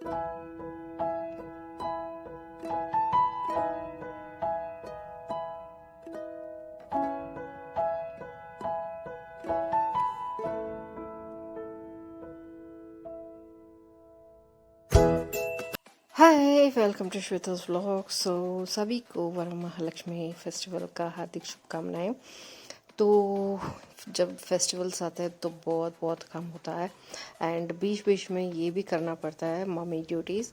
Hi, welcome to Shweta's vlog. सभी को Varamahalakshmi festival का हार्दिक शुभकामनाएं। तो जब फेस्टिवल्स आते हैं तो बहुत बहुत काम होता है एंड बीच बीच में ये भी करना पड़ता है मम्मी ड्यूटीज़।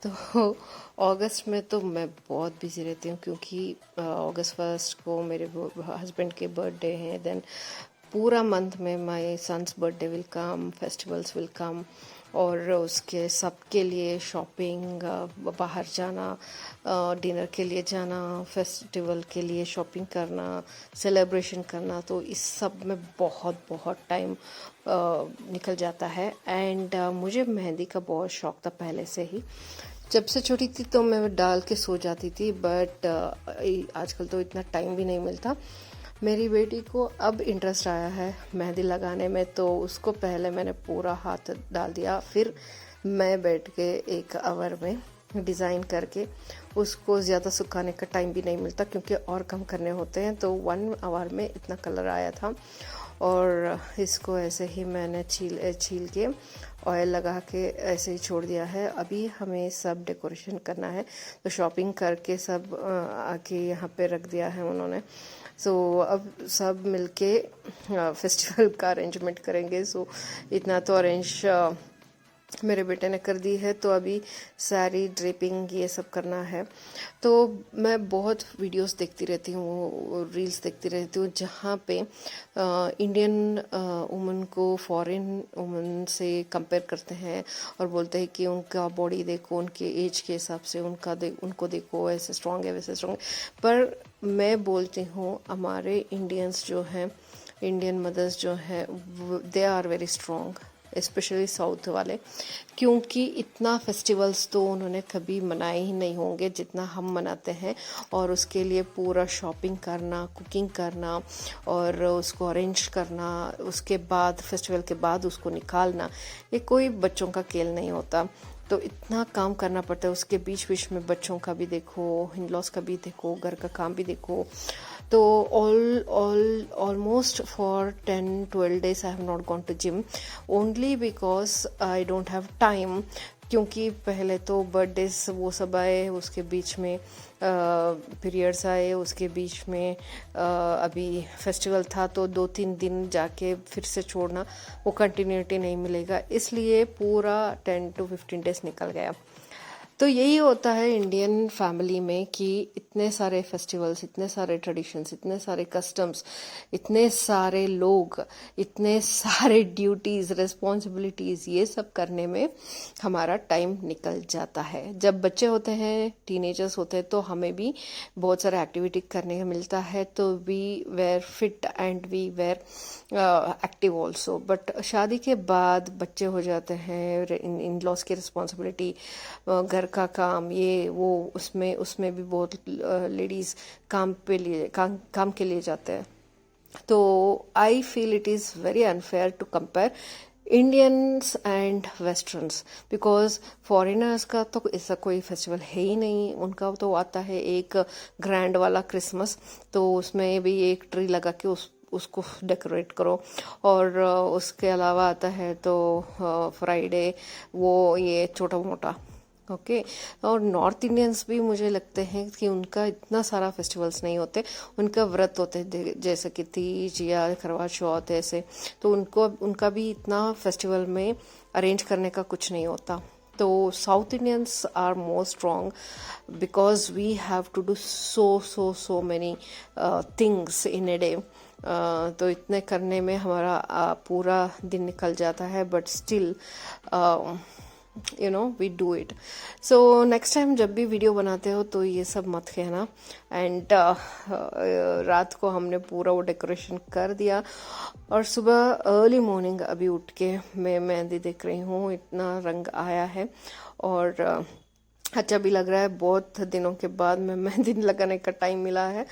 तो अगस्त में तो मैं बहुत बिजी रहती हूँ क्योंकि अगस्त 1 को मेरे हस्बैंड के बर्थडे हैं। देन पूरा मंथ में my son's birthday will come, festivals will come और उसके सबके लिए शॉपिंग, बाहर जाना, डिनर के लिए जाना, फेस्टिवल के लिए शॉपिंग करना, सेलिब्रेशन करना, तो इस सब में बहुत बहुत टाइम निकल जाता है। एंड मुझे मेहंदी का बहुत शौक था पहले से ही। जब से छोटी थी तो मैं डाल के सो जाती थी, बट आजकल तो इतना टाइम भी नहीं मिलता। मेरी बेटी को अब इंटरेस्ट आया है मेहंदी लगाने में, तो उसको पहले मैंने पूरा हाथ डाल दिया, फिर मैं बैठ के 1 आवर में डिज़ाइन करके, उसको ज़्यादा सुखाने का टाइम भी नहीं मिलता क्योंकि और कम करने होते हैं, तो 1 आवर में इतना कलर आया था। और इसको ऐसे ही मैंने छील के ऑयल लगा के ऐसे ही छोड़ दिया है। अभी हमें सब डेकोरेशन करना है, तो शॉपिंग करके सब आके यहाँ पे रख दिया है उन्होंने। अब सब मिलके फेस्टिवल का अरेंजमेंट करेंगे। इतना तो अरेंज मेरे बेटे ने कर दी है, तो अभी सारी ड्रेपिंग ये सब करना है। तो मैं बहुत वीडियोस देखती रहती हूँ, रील्स देखती रहती हूँ, जहाँ पे इंडियन वुमन को फॉरेन वुमन से कंपेयर करते हैं और बोलते हैं कि उनका बॉडी देखो, उनके एज के हिसाब से उनको देखो, ऐसे स्ट्रांग है वैसे स्ट्रांग है। पर मैं बोलती हूँ हमारे इंडियंस जो हैं, इंडियन मदर्स जो हैं, they are very strong, specially south वाले, क्योंकि इतना फेस्टिवल्स तो उन्होंने कभी मनाए ही नहीं होंगे जितना हम मनाते हैं। और उसके लिए पूरा शॉपिंग करना, कुकिंग करना और उसको अरेंज करना, उसके बाद फेस्टिवल के बाद उसको निकालना, ये कोई बच्चों का खेल नहीं होता। तो इतना काम करना पड़ता है, उसके बीच बीच में बच्चों का भी देखो, इन लॉज का भी देखो, घर का काम भी देखो। तो almost for 10-12 days I have not gone to gym, only because I don't have time। क्योंकि पहले तो बर्थडेज वो सब आए, उसके बीच में पीरियड्स आए, उसके बीच में अभी फेस्टिवल था, तो 2-3 दिन जाके फिर से छोड़ना, वो कंटिन्यूटी नहीं मिलेगा, इसलिए पूरा 10 to 15 डेज निकल गया। तो यही होता है इंडियन फैमिली में कि इतने सारे फेस्टिवल्स, इतने सारे ट्रेडिशंस, इतने सारे कस्टम्स, इतने सारे लोग, इतने सारे ड्यूटीज़, रिस्पॉन्सिबिलिटीज़, ये सब करने में हमारा टाइम निकल जाता है। जब बच्चे होते हैं, टीनेजर्स होते हैं, तो हमें भी बहुत सारा एक्टिविटी करने का मिलता है, तो we were fit and we were active also. But शादी के बाद बच्चे हो जाते हैं, इन लॉज की रिस्पॉन्सिबिलिटी, घर का काम, ये वो, उसमें भी बहुत लेडीज़ काम के लिए जाते हैं। तो I feel it is very unfair to compare Indians and westerns, because foreigners का तो ऐसा कोई फेस्टिवल है ही नहीं। उनका तो आता है एक ग्रैंड वाला क्रिसमस, तो उसमें भी एक ट्री लगा के उसको डेकोरेट करो, और उसके अलावा आता है तो फ्राइडे, वो ये छोटा मोटा, ओके। और नॉर्थ इंडियंस भी मुझे लगते हैं कि उनका इतना सारा फेस्टिवल्स नहीं होते, उनका व्रत होते हैं, जैसे कि तीज या करवा चौथ ऐसे, तो उनका भी इतना फेस्टिवल में अरेंज करने का कुछ नहीं होता। तो south Indians are more strong because we have to do so many things in a day. तो इतने करने में हमारा पूरा दिन निकल जाता है, but still we do it. So next time जब भी वीडियो बनाते हो तो ये सब मत कहना। एंड रात को हमने पूरा वो डेकोरेशन कर दिया, और सुबह अर्ली मॉर्निंग अभी उठ के मैं मेहंदी देख रही हूँ, इतना रंग आया है। और अच्छा भी लग रहा है। बहुत दिनों के बाद मैं मेहंदी लगाने का टाइम मिला है।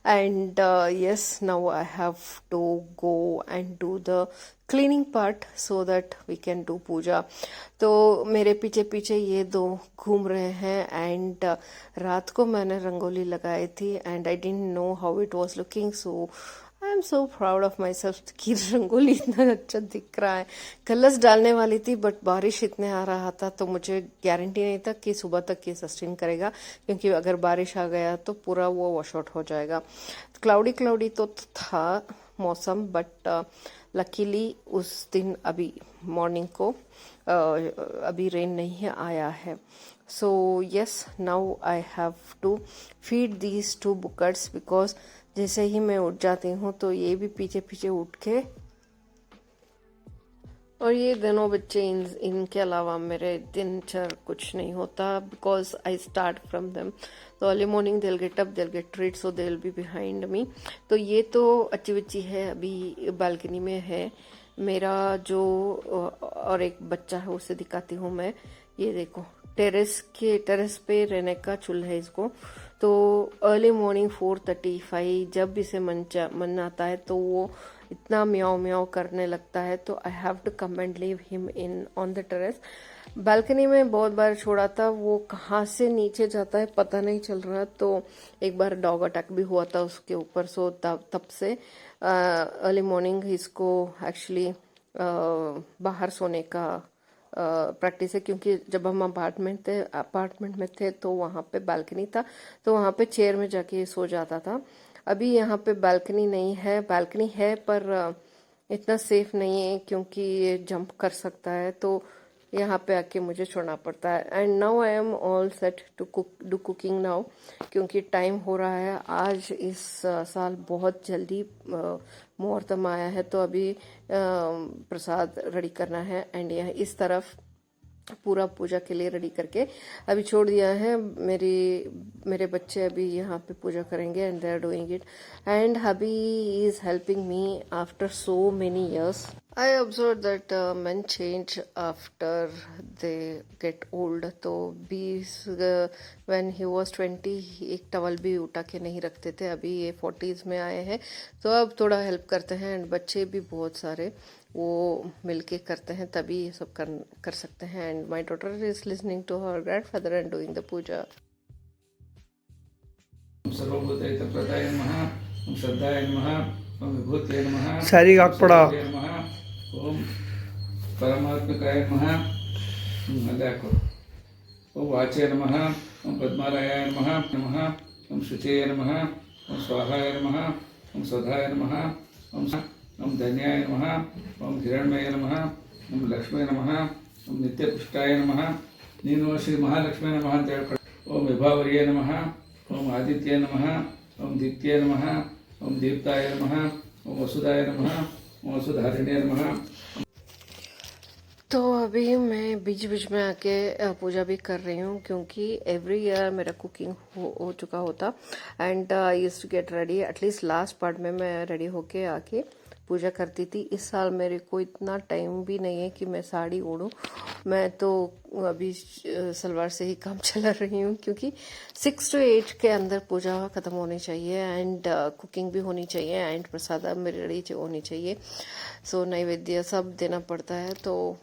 And yes, now I have to go and do the cleaning part so that we can do puja. तो मेरे पीछे पीछे ये दो घूम रहे हैं। एंड रात को मैंने रंगोली लगाई थी and I didn't know how it was looking, so I am so proud of my self कि रंगोली इतना अच्छा दिख रहा है। कलर्स डालने वाली थी बट बारिश इतने आ रहा था तो मुझे गारंटी नहीं था कि सुबह तक ये सस्टेन करेगा, क्योंकि अगर बारिश आ गया तो पूरा वो वॉश आउट हो जाएगा। क्लाउडी क्लाउडी तो था मौसम, बट लकीली उस दिन अभी मॉर्निंग को अभी रेन नहीं आया है। So yes, now I have to feed these two bookers because जैसे ही मैं उठ जाती हूँ तो ये भी पीछे पीछे उठ के, और ये दोनों बच्चे इनके अलावा मेरे दिनचर्या कुछ नहीं होता because I start from them. तो early morning they will get up, they will get treat, so they will be behind me. तो ये तो अच्छी बच्ची है, अभी बालकनी में है मेरा जो, और एक बच्चा है उसे दिखाती हूँ मैं। ये देखो, टेरेस पे रहने का चूल्हा है इसको। तो अर्ली मॉर्निंग 4:35 जब इसे मन आता है तो वो इतना म्याओ म्याओ करने लगता है, तो I have to come and leave him in on the terrace. Balcony में बहुत बार छोड़ा था, वो कहाँ से नीचे जाता है पता नहीं चल रहा। तो एक बार डॉग अटैक भी हुआ था उसके ऊपर, सो तब से अर्ली मॉर्निंग इसको एक्चुअली बाहर सोने का प्रैक्टिस है, क्योंकि जब हम अपार्टमेंट में थे तो वहाँ पे बालकनी था, तो वहाँ पे चेयर में जाके सो जाता था। अभी यहाँ पे बालकनी नहीं है, बालकनी है पर इतना सेफ नहीं है क्योंकि ये जंप कर सकता है, तो यहाँ पे आके मुझे छोड़ना पड़ता है। And now I am all set to do cooking now, क्योंकि टाइम हो रहा है। आज इस साल बहुत जल्दी मुहूर्तम आया है, तो अभी प्रसाद रेडी करना है। एंड यह इस तरफ पूरा पूजा के लिए रेडी करके अभी छोड़ दिया है। मेरे बच्चे अभी यहाँ पे पूजा करेंगे and they are doing it, and hubby is helping me after so many years. I observe that men change after they get old। तो 20 when he was 20 एक टवल भी उठा के नहीं रखते थे, अभी ये 40s में आए हैं तो अब थोड़ा हेल्प करते हैं। एंड बच्चे भी बहुत सारे वो मिलके करते हैं तभी ये सब कर सकते हैं। And my daughter is listening to her grandfather and doing the puja. सर्वभूतहितप्रदाय नमः, ओम श्रद्धाय नमः, ओम विभूतये नमः, सारी आग पड़ा। ओम परमात्मकाय नमः, देखो, ओम वाचे नमः, ओम पद्मालयाय नमः, ओम शुचये नमः, ओम स्वाहाय नमः, ओम स्वधाय नमः, ओम धन्याय नमः, ओम हिरण्मये नमः, ओम लक्ष्मी नमः, ओम नित्यपुष्टाय नमः, नीनो श्री महालक्ष्मी नमः ಅಂತ ಹೇಳ್ಕೊಳ್ಳಿ। ओम विभावर्ये नमः, ओम आदित्य नमः, ओम दित्य नमः, ओम दीप्ताय नमः, ओम वसुदाय नमः, ओम वसुधारिणे नमः। तो अभी मैं बीच बीच में आके पूजा भी कर रही हूँ, क्योंकि एवरी ईयर मेरा कुकिंग हो चुका होता। And I used to get ready, at least last part में मैं रेडी होके आके पूजा करती थी। इस साल मेरे को इतना टाइम भी नहीं है कि मैं साड़ी ओढ़ूं, मैं तो अभी सलवार से ही काम चला रही हूँ, क्योंकि 6 to 8 के अंदर पूजा खत्म होनी चाहिए एंड कुकिंग भी होनी चाहिए एंड प्रसाद मेरी रेडी होनी चाहिए। सो नैवेद्य सब देना पड़ता है, तो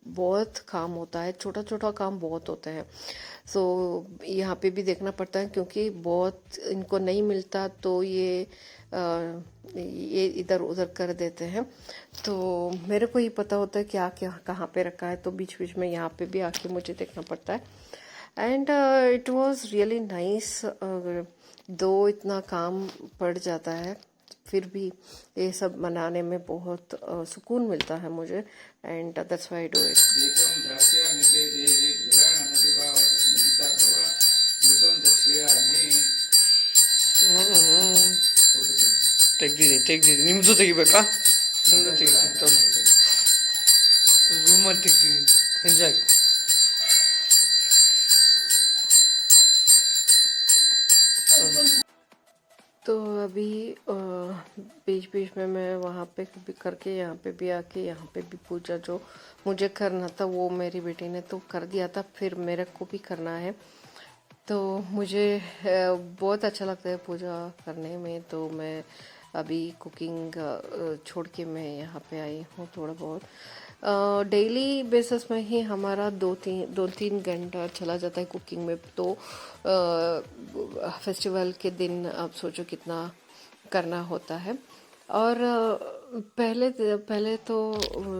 बहुत काम होता है, छोटा छोटा काम बहुत होते हैं। सो यहाँ पे भी देखना पड़ता है, क्योंकि बहुत इनको नहीं मिलता तो ये इधर उधर कर देते हैं। तो मेरे को ही पता होता है क्या क्या कहाँ पे रखा है, तो बीच बीच में यहाँ पे भी आके मुझे देखना पड़ता है। And it was really nice, दो इतना काम पड़ जाता है फिर भी ये सब मनाने में बहुत सुकून मिलता है मुझे, and that's why I do it. Deepam दास्यामि ते देवी गृहाणमधिभावत मुदिता भव, दीपम दर्शयामि। ತೆಗ್ದಿದ್ದೀನಿ ನಿಮ್ದು ತೆಗಿಬೇಕಾ? ನಿಮ್ದು ತೆಗಿತೀನಿ, ರೂಮಲ್ಲಿ ತೆಗ್ದಿದ್ದೀನಿ, ಎಂಜಾಯ್. तो अभी बीच बीच में मैं वहाँ पे भी करके यहाँ पे भी आके यहाँ पे भी पूजा जो मुझे करना था वो मेरी बेटी ने तो कर दिया था, फिर मेरे को भी करना है। तो मुझे बहुत अच्छा लगता है पूजा करने में। तो मैं अभी कुकिंग छोड़ के मैं यहाँ पे आई हूँ। थोड़ा बहुत डेली बेसिस में ही हमारा दो तीन घंटा चला जाता है कुकिंग में। तो फेस्टिवल के दिन आप सोचो कितना करना होता है। और पहले तो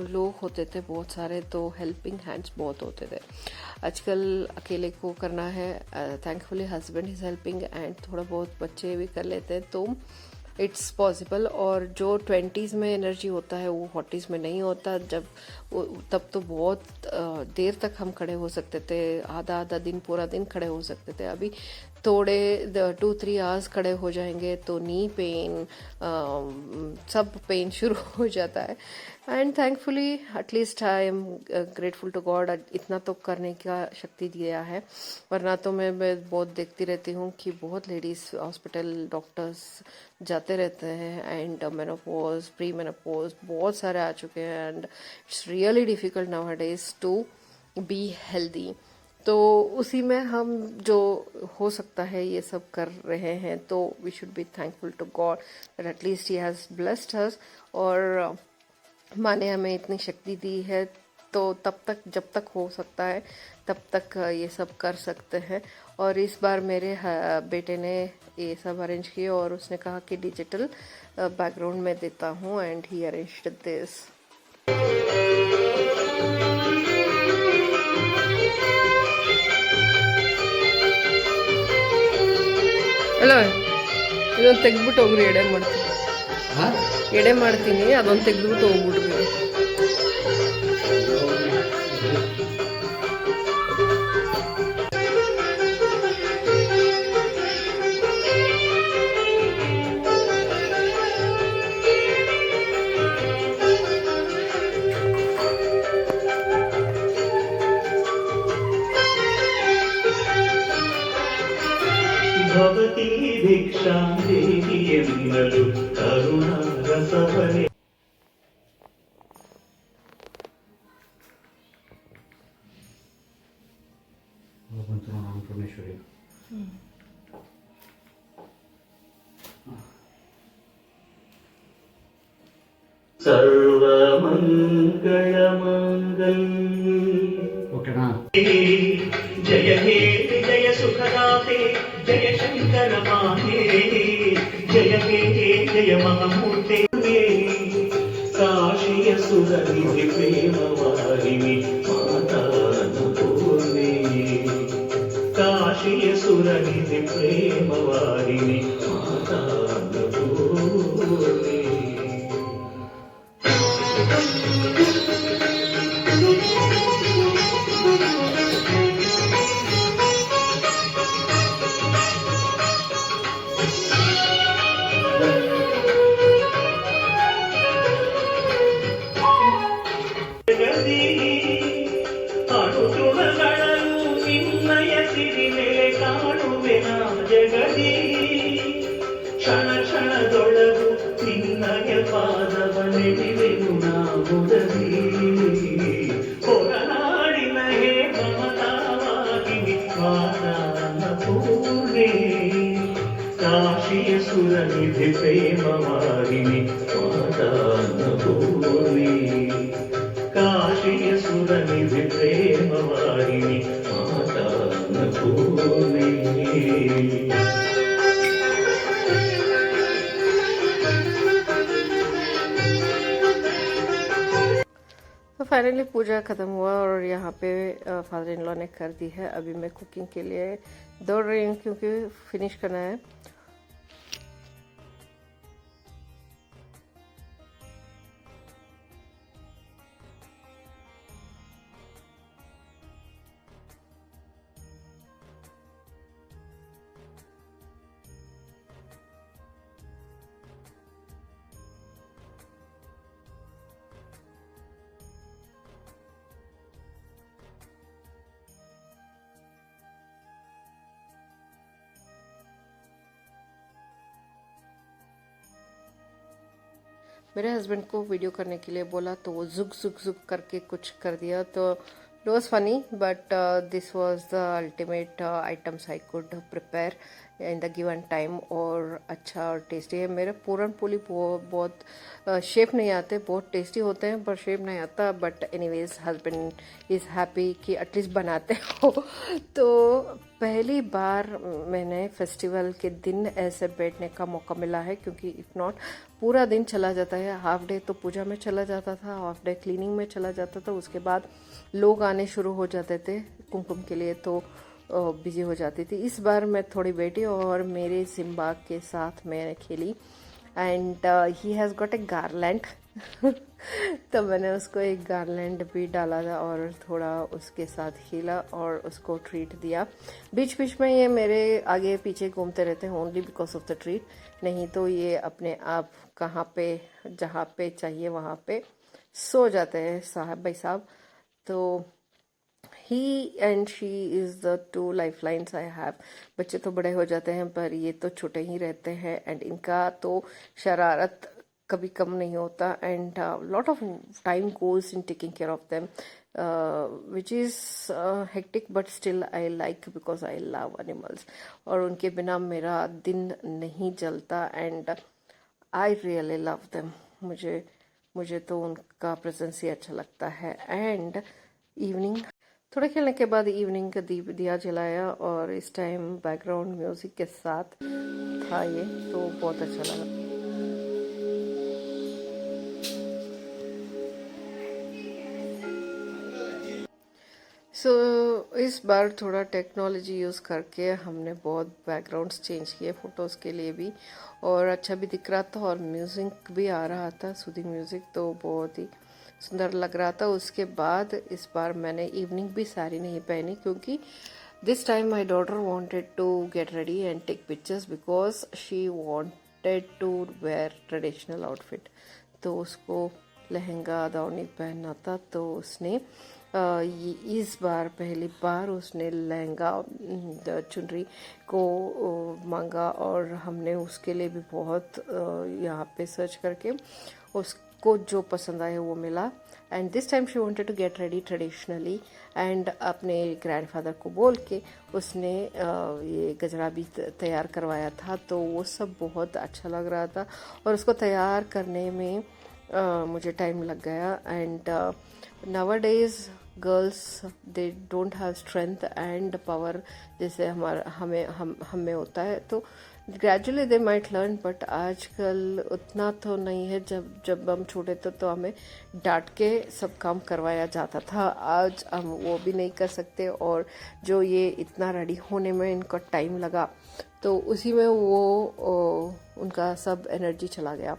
लोग होते थे बहुत सारे, तो हेल्पिंग हैंड्स बहुत होते थे। आजकल अकेले को करना है। Thankfully husband is helping and थोड़ा बहुत बच्चे भी कर लेते हैं, तो इट्स पॉसिबल। और जो 20s में एनर्जी होता है वो 40s में नहीं होता। तब तो बहुत देर तक हम खड़े हो सकते थे, आधा आधा दिन पूरा दिन खड़े हो सकते थे। अभी थोड़े 2-3 आवर्स खड़े हो जाएंगे तो नी पेन, सब पेन शुरू हो जाता है। And thankfully at least I am grateful to God, इतना तो करने का शक्ति दिया है। वरना तो मैं बहुत देखती रहती हूँ कि बहुत लेडीज हॉस्पिटल डॉक्टर्स जाते रहते हैं एंड मेनोपॉज, प्री मेनोपॉज बहुत सारे आ चुके हैं and it's really difficult nowadays to be healthy. तो उसी में हम जो हो सकता है ये सब कर रहे हैं, तो we should be thankful to God that at least he has blessed us. और माँ ने हमें इतनी शक्ति दी है, तो तब तक जब तक हो सकता है तब तक ये सब कर सकते हैं। और इस बार मेरे बेटे ने ये सब अरेंज किया और उसने कहा कि डिजिटल बैकग्राउंड में देता हूँ एंड ही अरेंज्ड दिस। ಅಲ್ಲ ಇದೊಂದು ತೆಗ್ದ್ಬಿಟ್ಟು ಹೋಗ್ರಿ, ಎಡೆ ಮಾಡ್ತೀನಿ, ಎಡೆ ಮಾಡ್ತೀನಿ, ಅದೊಂದು ತೆಗ್ದ್ಬಿಟ್ಟು ಹೋಗ್ಬಿಟ್ರಿ. भवती भिक्षां देहि एन्नलु करुणारसफले परमेश्वरी सर्वमङ्गलमङ्गल्ये ओकेना जय हे जय सुखदाते जय शंकर माहे जय हे जय महामूर्ते काशीय सुरनिधि प्रेम वाहिनी माता अन्नपूर्णे काशीय सुरनिधि प्रेम वाहिनी माता अन्नपूर्णे क्षण क्षणदೊಳಗು ನಿನ್ನಯ ಪಾದವನೆದಿವೆನು ನಾವುದರಿ ಹೊರನಾಡಿನ ಹೇ ಮಮತಾವಾಗಿನಿ ಮಾತಾನ್ನಪೂರ್ಣೆ ಕಾಶಿಯ ಸುರನಿಧಿ ಪ್ರೇಮವಾಹಿನಿ ಮಾತಾನ್ನಪೂರ್ಣೆ ಕಾಶಿಯ ಸುರನಿಧಿ ಪ್ರೇಮವಾಹಿನಿ ಮಾತಾನ್ನಪೂರ್ಣೆ. तो फाइनली पूजा ख़त्म हुआ और यहाँ पे फादर इन लॉ ने कर दी है। अभी मैं कुकिंग के लिए दौड़ रही हूँ क्योंकि फिनिश करना है। मेरे हस्बैंड को वीडियो करने के लिए बोला तो वो जुक जुक जुक करके कुछ कर दिया, तो it was funny, but this was the ultimate items I could prepare in the given time. और अच्छा और टेस्टी है। मेरे पूरन पोली बहुत शेप नहीं आते, बहुत टेस्टी होते हैं पर शेप नहीं आता। But anyways husband is happy कि एटलीस्ट बनाते हो। तो पहली बार मैंने फेस्टिवल के दिन ऐसे बैठने का मौका मिला है, क्योंकि इफ़ नॉट पूरा दिन चला जाता है। हाफ डे तो पूजा में चला जाता था, हाफ डे क्लीनिंग में चला जाता था, उसके बाद लोग आने शुरू हो जाते थे कुमकुम के लिए, तो बिजी हो जाती थी। इस बार मैं थोड़ी बैठी और मेरे सिम्बा के साथ मैंने खेली, and he has got a garland. तो मैंने उसको एक गार्लैंड भी डाला था और थोड़ा उसके साथ खेला और उसको ट्रीट दिया। बीच बीच में ये मेरे आगे पीछे घूमते रहते हैं only because of the treat, नहीं तो ये अपने आप कहाँ पे जहाँ पे चाहिए वहाँ पे सो जाते हैं साहब भाई साहब। तो he and she is the two life lines I have. बच्चे तो बड़े हो जाते हैं पर ये तो छोटे ही रहते हैं, एंड इनका तो शरारत कभी कम नहीं होता, and lot of time goes in taking care of them, which is hectic but still I like because I love animals. और उनके बिना मेरा दिन नहीं चलता, and I really love them. मुझे तो उनका प्रेजेंस ही अच्छा लगता है। एंड इवनिंग थोड़ा खेलने के बाद इवनिंग का दिया जलाया, और इस टाइम बैकग्राउंड म्यूजिक के साथ था ये, तो बहुत अच्छा लगा। इस बार थोड़ा टेक्नोलॉजी यूज़ करके हमने बहुत बैकग्राउंड्स चेंज किए फ़ोटोज़ के लिए भी, और अच्छा भी दिख रहा था, और म्यूज़िक भी आ रहा था, सूदिंग म्यूज़िक, तो बहुत ही सुंदर लग रहा था। उसके बाद इस बार मैंने इवनिंग भी साड़ी नहीं पहनी, क्योंकि this time my daughter wanted to get ready and take pictures because she wanted to wear traditional outfit. तो उसको लहंगा दावनी पहनना था, तो उसने इस बार पहली बार उसने लहंगा चुनरी को मांगा, और हमने उसके लिए भी बहुत यहाँ पे सर्च करके उसको जो पसंद आया वो मिला। And this time she wanted to get ready traditionally, and अपने ग्रैंडफादर को बोल के उसने ये गजरा भी तैयार करवाया था, तो वो सब बहुत अच्छा लग रहा था। और उसको तैयार करने में मुझे टाइम लग गया। And nowadays girls they don't have strength and power जैसे हमें होता है, तो gradually they might learn, but आजकल उतना तो नहीं है। जब हम छोटे थे तो हमें डांट के सब काम करवाया जाता था, आज हम वो भी नहीं कर सकते। और जो ये इतना रेडी होने में इनका टाइम लगा, तो उसी में वो उनका सब एनर्जी चला गया।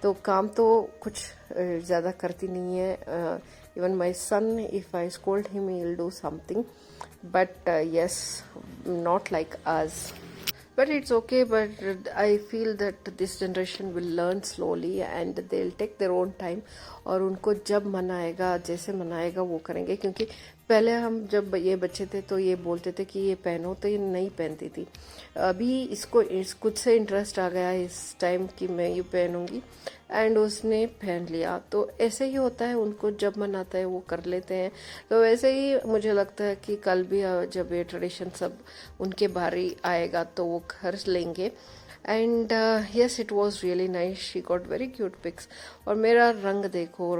तो काम तो कुछ ज़्यादा करती नहीं है। Even my son, if I scold him, he'll do something. But yes, not like us. But it's okay. But I feel that this generation will learn slowly and they'll take their own time. और उनको जब मन आएगा, जैसे मन आएगा वो करेंगे। क्योंकि पहले हम जब ये बच्चे थे तो ये बोलते थे कि ये पहनो, तो ये नहीं पहनती थी। अभी इसको खुद से इंटरेस्ट आ गया इस टाइम कि मैं ये पहनूंगी, एंड उसने पहन लिया। तो ऐसे ही होता है, उनको जब मन आता है वो कर लेते हैं। तो वैसे ही मुझे लगता है कि कल भी जब ये ट्रेडिशन सब उनके बारी आएगा तो वो कर लेंगे। And yes, it was really nice, she got very cute pics. और मेरा रंग देखो,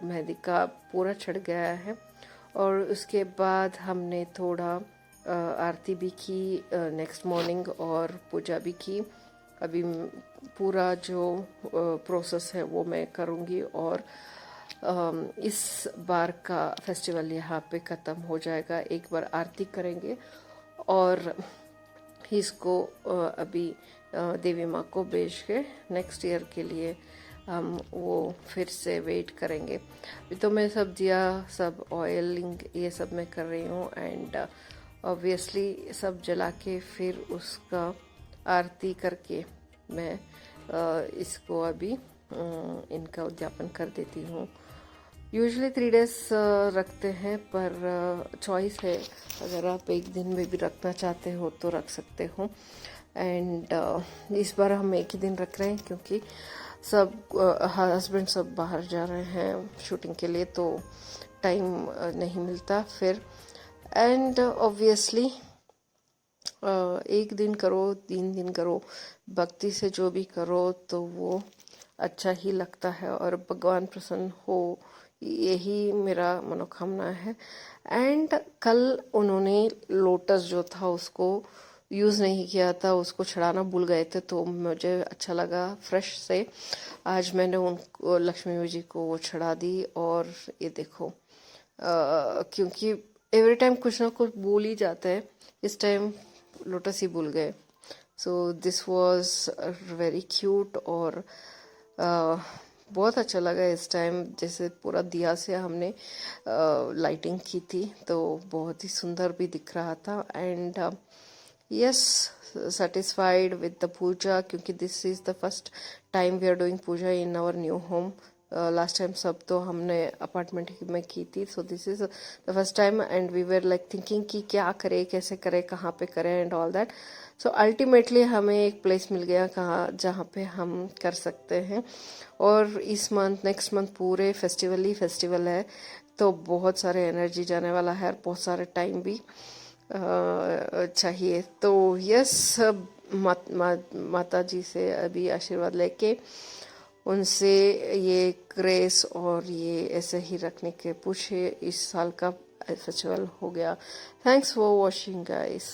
मेहंदी का पूरा चढ़ गया है। और उसके बाद हमने थोड़ा आरती भी की नेक्स्ट मॉर्निंग, और पूजा भी की। अभी पूरा जो प्रोसेस है वो मैं करूँगी, और इस बार का फेस्टिवल यहाँ पे ख़त्म हो जाएगा। एक बार आरती करेंगे और इसको अभी देवी माँ को भेज के नेक्स्ट ईयर के लिए हम वो फिर से वेट करेंगे। अभी तो मैं सब दिया, सब ऑयलिंग ये सब मैं कर रही हूँ, एंड ऑब्वियसली सब जला के फिर उसका आरती करके मैं इसको अभी इनका उद्यापन कर देती हूँ। यूजुअली 3 days रखते हैं, पर चॉइस है, अगर आप एक दिन में भी रखना चाहते हो तो रख सकते हो। एंड इस बार हम एक ही दिन रख रहे हैं, क्योंकि सब हस्बैंड सब बाहर जा रहे हैं शूटिंग के लिए, तो टाइम नहीं मिलता फिर। एंड ऑब्वियसली एक दिन करो 3 दिन करो, भक्ति से जो भी करो तो वो अच्छा ही लगता है और भगवान प्रसन्न हो, यही मेरा मनोकामना है। एंड कल उन्होंने लोटस जो था उसको यूज़ नहीं किया था, उसको चढ़ाना भूल गए थे, तो मुझे अच्छा लगा फ्रेश से आज मैंने उनको लक्ष्मी जी को वो चढ़ा दी। और ये देखो क्योंकि एवरी टाइम कुछ ना कुछ भूल ही जाते हैं, इस टाइम लोटस ही भूल गए। So this was very cute और बहुत अच्छा लगा इस टाइम, जैसे पूरा दिया से हमने लाइटिंग की थी तो बहुत ही सुंदर भी दिख रहा था। And yes, satisfied with the puja, क्योंकि this is the first time we are doing puja in our new home. Last time सब तो हमने अपार्टमेंट में की थी, so this is the first time and we were like thinking कि क्या करें, कैसे करें, कहाँ पे करें and all that. So ultimately हमें एक प्लेस मिल गया कहाँ जहाँ पे हम कर सकते हैं। और इस मंथ नेक्स्ट मंथ पूरे फेस्टिवल ही फेस्टिवल है, तो बहुत सारे एनर्जी जाने वाला है और बहुत सारे टाइम भी चाहिए। तो यस, माता जी से अभी आशीर्वाद लेके उनसे ये ग्रेस और ये ऐसे ही रखने के पूछे, इस साल का फेस्टिवल हो गया। Thanks for watching guys.